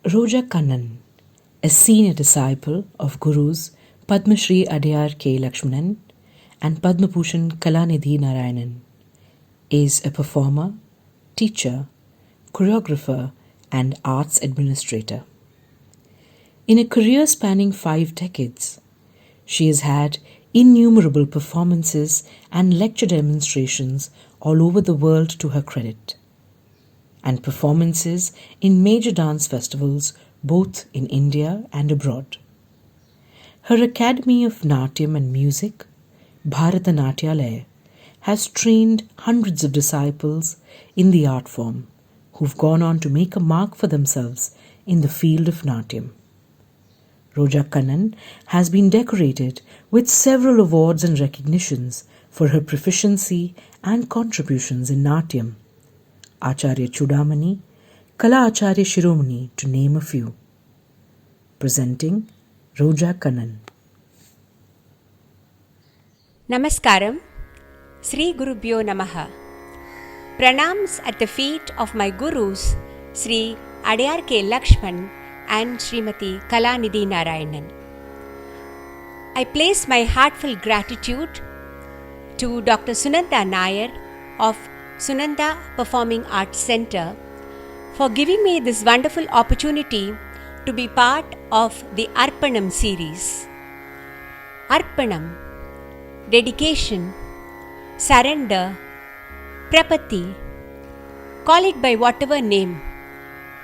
Roja Kannan, a senior disciple of Gurus Padma Shri Adyar K. Lakshmanan and Padma Bhushan Kalanidhi Narayanan, is a performer, teacher, choreographer, and arts administrator. In a career spanning 5 decades, she has had innumerable performances and lecture demonstrations all over the world to her credit, and performances in major dance festivals both in India and abroad. Her Academy of Natyam and Music, Bharatanatyalaya, has trained hundreds of disciples in the art form who've gone on to make a mark for themselves in the field of Natyam. Roja Kannan has been decorated with several awards and recognitions for her proficiency and contributions in Natyam, Acharya Chudamani, Kala Acharya Shiromani, to name a few. Presenting Roja Kannan. Namaskaram, Sri Gurubhyo Namaha. Pranams at the feet of my Gurus, Sri Adyar K. Lakshman and Srimati Kalanidhi Narayanan. I place my heartfelt gratitude to Dr. Sunanda Nair of Sunanda Performing Arts Center for giving me this wonderful opportunity to be part of the Arpanam series. Arpanam, dedication, surrender, prapatti, call it by whatever name.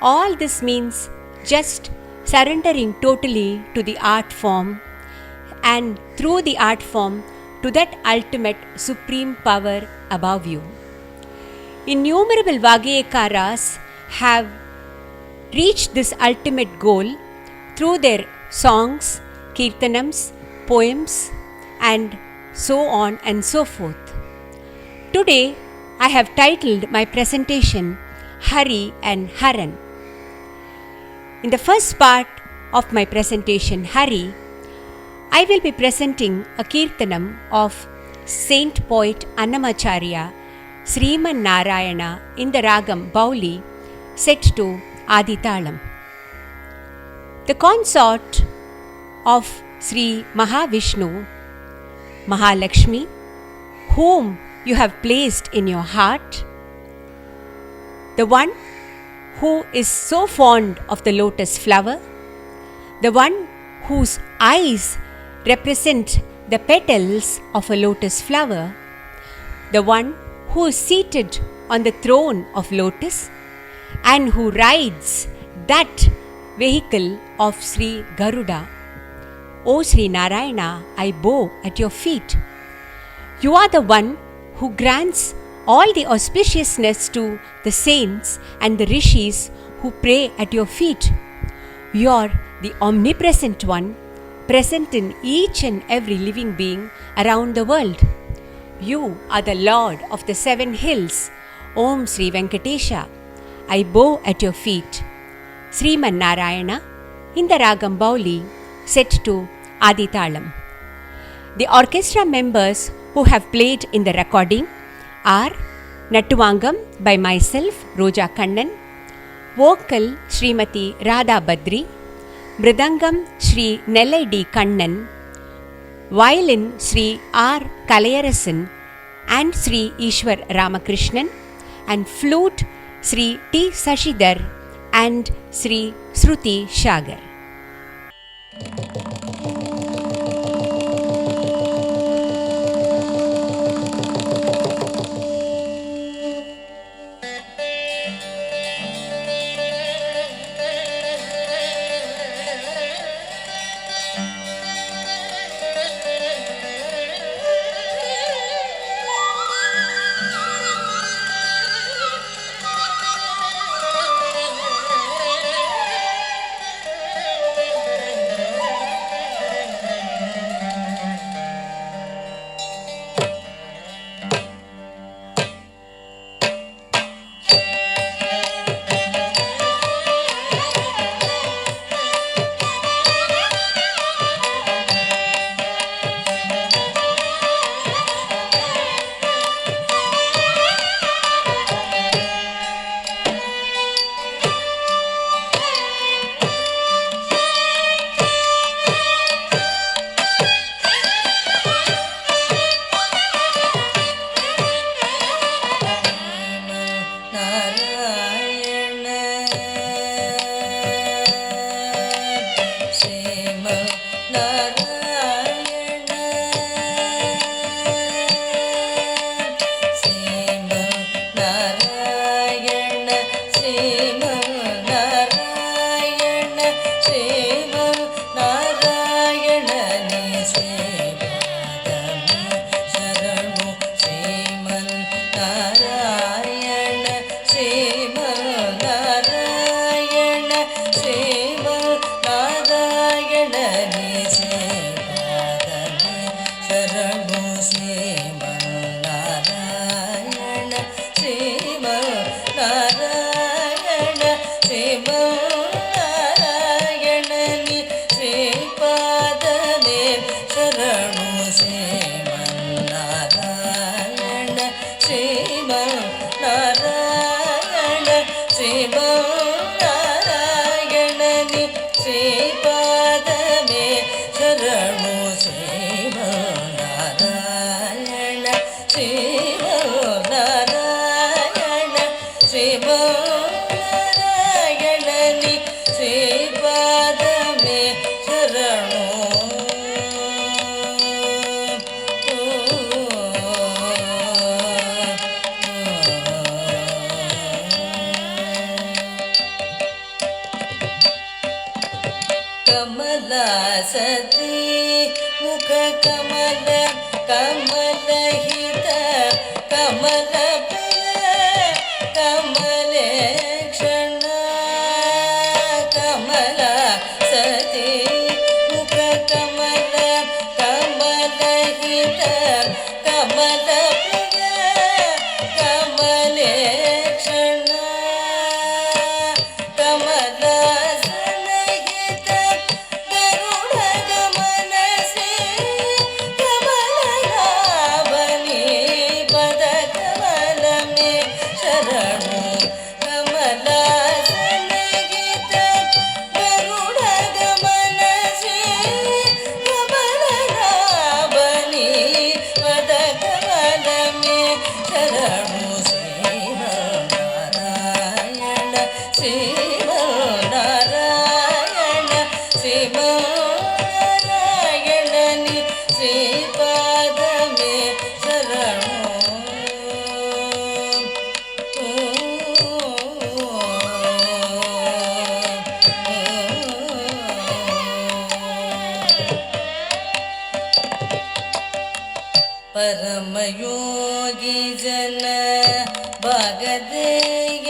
All this means just surrendering totally to the art form and through the art form to that ultimate supreme power above you. Innumerable Vagayakaras have reached this ultimate goal through their songs, kirtanams, poems, and so on and so forth. Today, I have titled my presentation Hari and Haran. In the first part of my presentation, Hari, I will be presenting a kirtanam of Saint Poet Annamacharya, Sriman Narayana in the Ragam Bauli, set to Aditalam. The consort of Sri Mahavishnu, Mahalakshmi, whom you have placed in your heart, the one who is so fond of the lotus flower, the one whose eyes represent the petals of a lotus flower, the one who is seated on the throne of lotus and who rides that vehicle of Sri Garuda. O Sri Narayana, I bow at your feet. You are the one who grants all the auspiciousness to the saints and the rishis who pray at your feet. You are the omnipresent one, present in each and every living being around the world. You are the Lord of the 7 hills. Om Sri Venkatesha, I bow at your feet. Sriman Narayana in the Ragam Bauli, set to Aditalam. The orchestra members who have played in the recording are Nattuvangam by myself, Roja Kannan, vocal Srimati Radha Badri, Mridangam Sri Nellai D. Kannan, violin Sri R. Kalayarasan and Sri Ishwar Ramakrishnan, and flute Sri T. Sashidhar and Sri Shruti Shagar. कमलासती मुखकमल कमलहित कमलप्रिय कमलेक्षण कमलासती मुखकमल कमलहित कमलप्रिय कमलेक्षण कमलसनहित गरुडगमनसे कमलनाभनि पदकमलमे शरणु कमलसनहित गरुडगमनसे कमलनाभनि पदकमलमे शरणु Sriman Narayana श्रीमन्नारायणनि श्रीपादमे शरणु परमयोगी जन भगदेय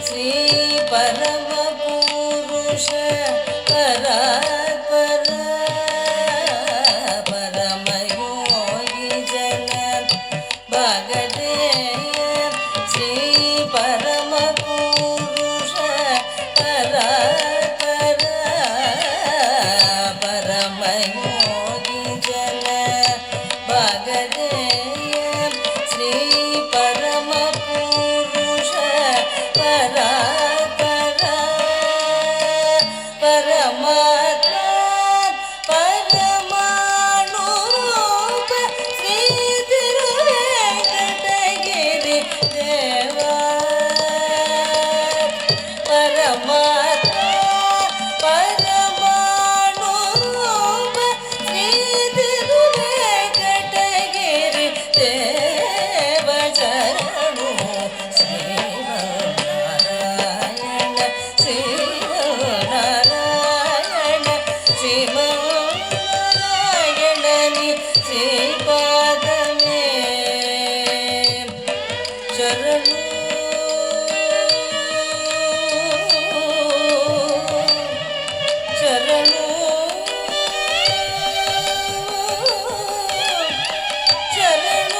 श्री परम पुरुष परात्पर परमयोगी जन भगदेय श्री परम पुरुष परात्पर परमयोगी जन भगदेय श्री परम पुरुष परात्पर परमात्मा परमाणुरूप श्री तिरुवेंकटगिरि देवा परमात्मा परमाणुरूप श्री तिरुवेंकटगिरि देव शरणु Sriman Narayana Sriman Narayana श्रीमन्नारायणनि श्रीपादमे शरणु शरणु शरणु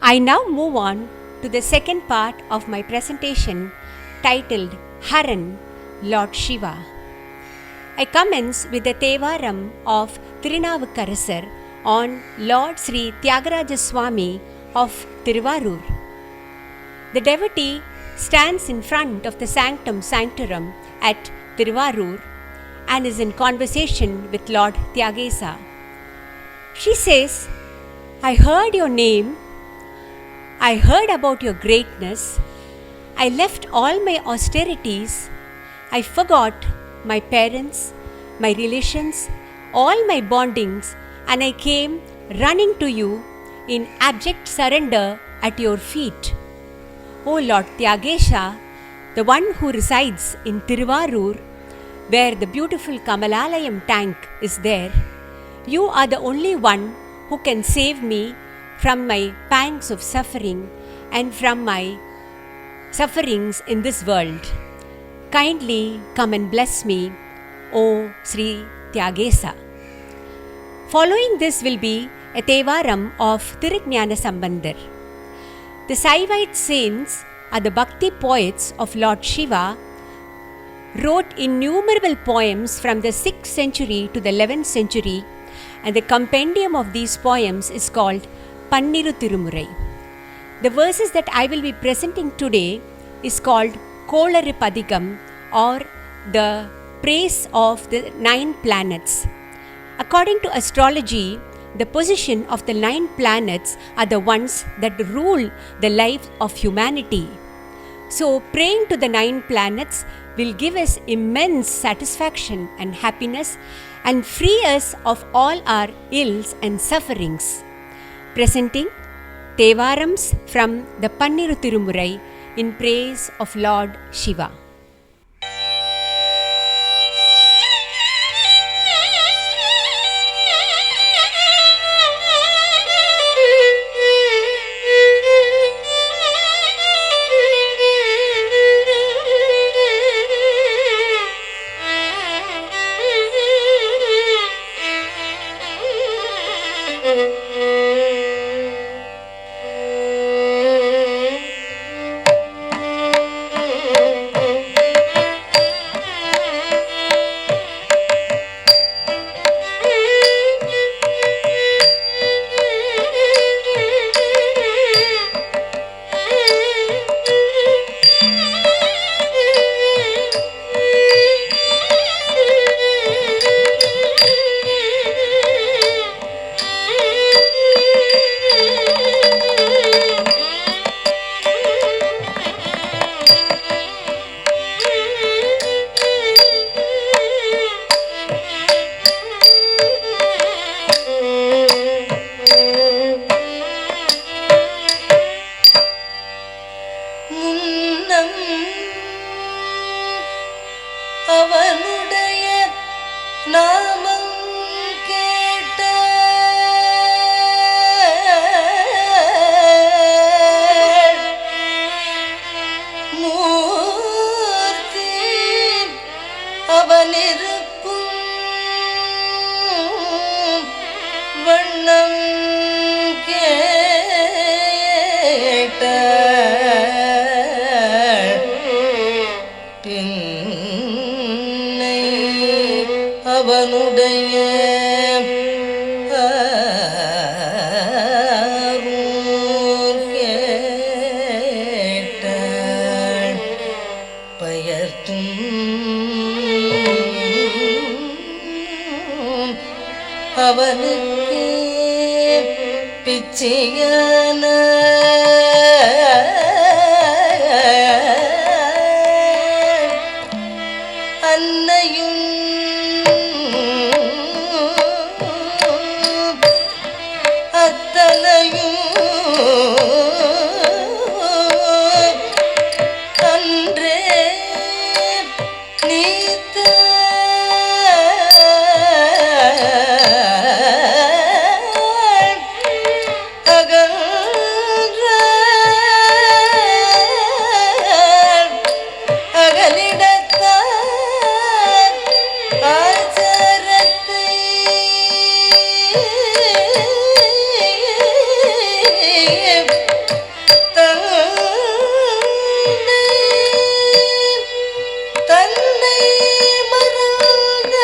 I now move on to the second part of my presentation titled Haran, Lord Shiva. I commence with the Tevaram of Tirunavukkarasar on Lord Sri Tyagaraja Swami of Tiruvarur. The devotee stands in front of the Sanctum Sanctorum at Tiruvarur and is in conversation with Lord Tyagesa. She says, I heard your name. I heard about your greatness. I left all my austerities. I forgot my parents, my relations, all my bondings, and I came running to you in abject surrender at your feet. O Lord Tyagesha, the one who resides in Tiruvarur, where the beautiful Kamalalayam tank is there, you are the only one who can save me from my pangs of suffering and from my sufferings in this world. Kindly come and bless me, O Sri Tyagesa. Following this will be a Tevaram of Tirujnana Sambandar. The Saivite saints are the Bhakti poets of Lord Shiva, wrote innumerable poems from the 6th century to the 11th century, and the compendium of these poems is called Panniru Tirumurai. The verses that I will be presenting today is called Kolaru Padigam, or the praise of the 9 planets. According to astrology, the position of the 9 planets are the ones that rule the life of humanity. So, praying to the 9 planets will give us immense satisfaction and happiness and free us of all our ills and sufferings. Presenting Tevarams from the Panniru Tirumurai in praise of Lord Shiva. அவனுடைய நாமம் கேட்ட மூர்த்தி அவனிருக்கும் வண்ணம் கேட்ட அவனுடைய கேட்டாள் பயர்த்தும் அவனுக்கு பிச்சையான அன்னையும் அத்தனையும் அன்றே நீத்த அகலிடத்தார் ஆச்சாரத்தை தன்னை மறந்த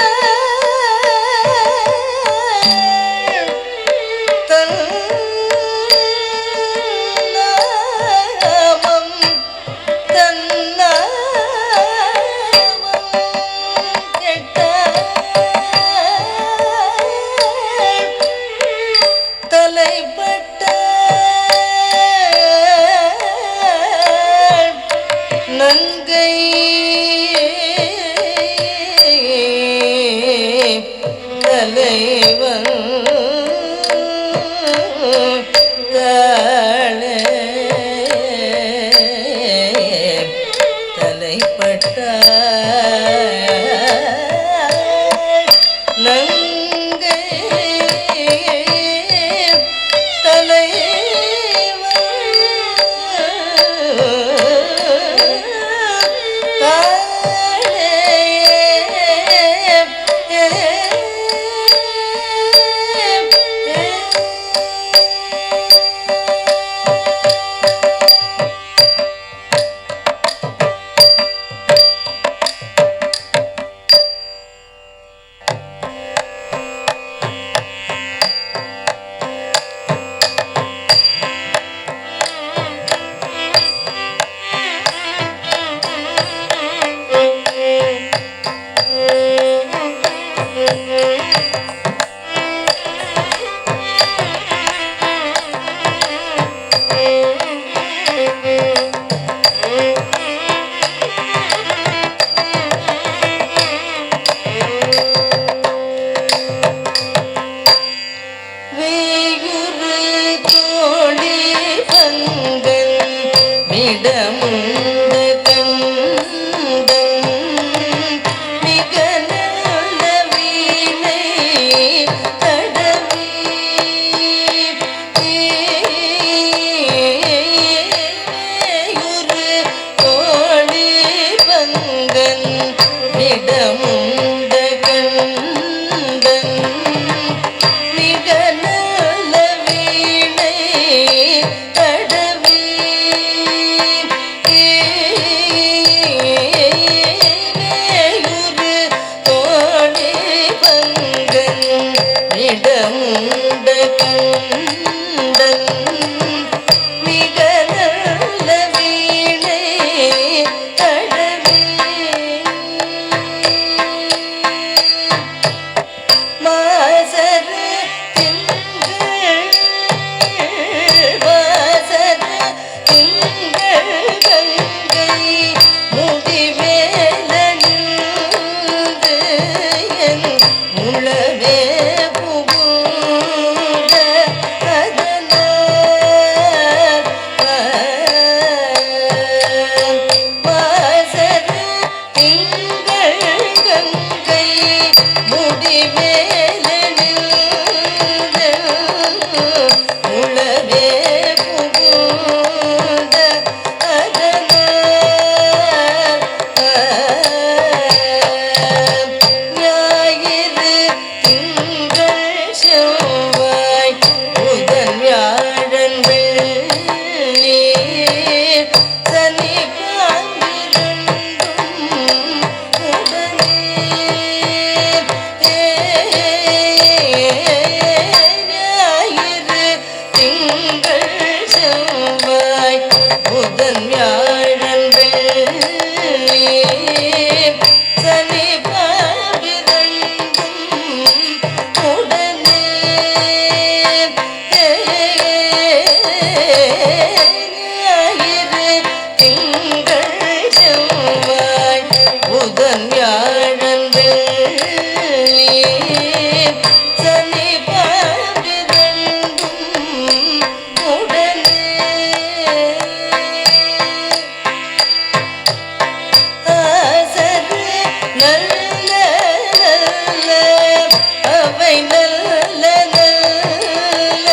தன்னாமம் கெட்ட தலைப்பட்ட நங்கை தலைவன் தாளே தலைப்பட்ட நங்கை தலைவன் திங்கள் செவ்வாய் புதன் வியாழன் வெள்ளி சனி பாவிரண்டும் உடனே ஞாயிறு திங்கள் செவ்வாய் புதன் வியாழன் வெள்ளி சனி பாவிரண்டும் உடனே ஆசரு நல்ல நல்ல அவை நல்ல நல்ல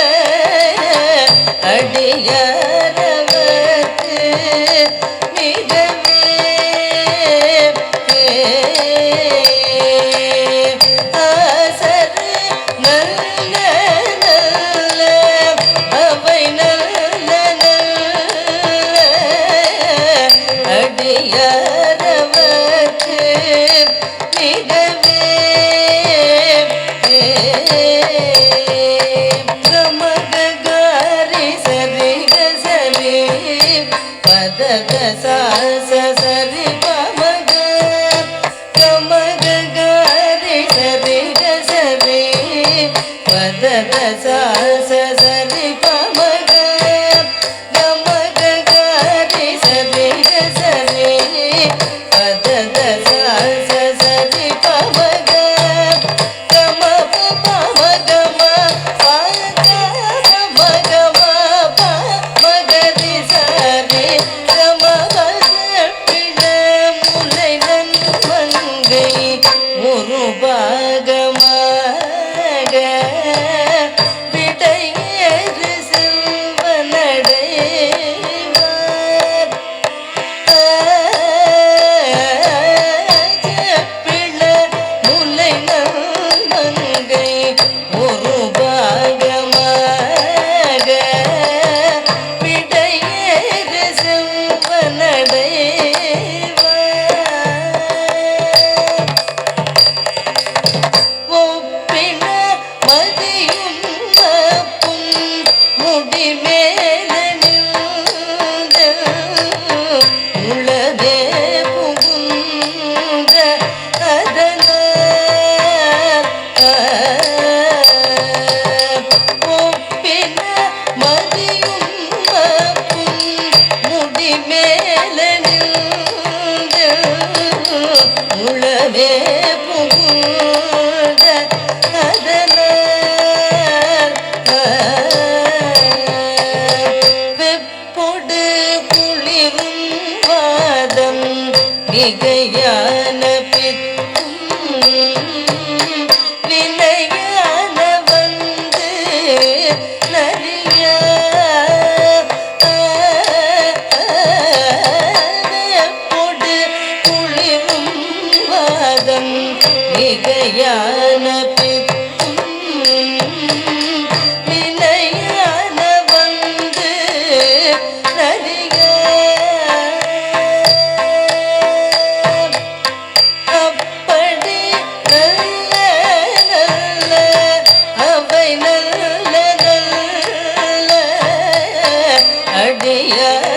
அடியாரவர்க்கு மிகவே ஆசரு நல்ல நல்ல அவை நல்ல நல்ல அடியாரவர்க்கு மிகவே கமககாரி சரிக சரி பதக சாச சரி பமக கமககாரி சரிக சரி பதக சாச சரி பமக கமககாரி சரிக சரி பதக சாச சரி பமக கம பமகம பக மகம மகரி சரி கம பிழ முலை நன்மங்கை ஒரு பாகமாக விடையேறு செல்வனடைவார் பிள முலை நன்மங்கை ஒரு பாகமாக விடையேறு செல்வனடைவார் ஒப்பின மதியும் அப்பும் முடிமேல நின்ற உளதே புகுந்த அதனார் ஒப்பின மதியும் அப்பும் முடிமேல நின்ற உளவே புகுந்த அதனார் வெப்பொடு குளிரும் வாதம் மிகையான பித்தும் வினையான வந்து நரியா வெப்பொடு குளிரும் வாதம் மிகையான பித்தும் வினையான வந்து நரியா அப்படி நல்ல நல்ல அவை நல்ல நல்ல அடியாரவர்க்கு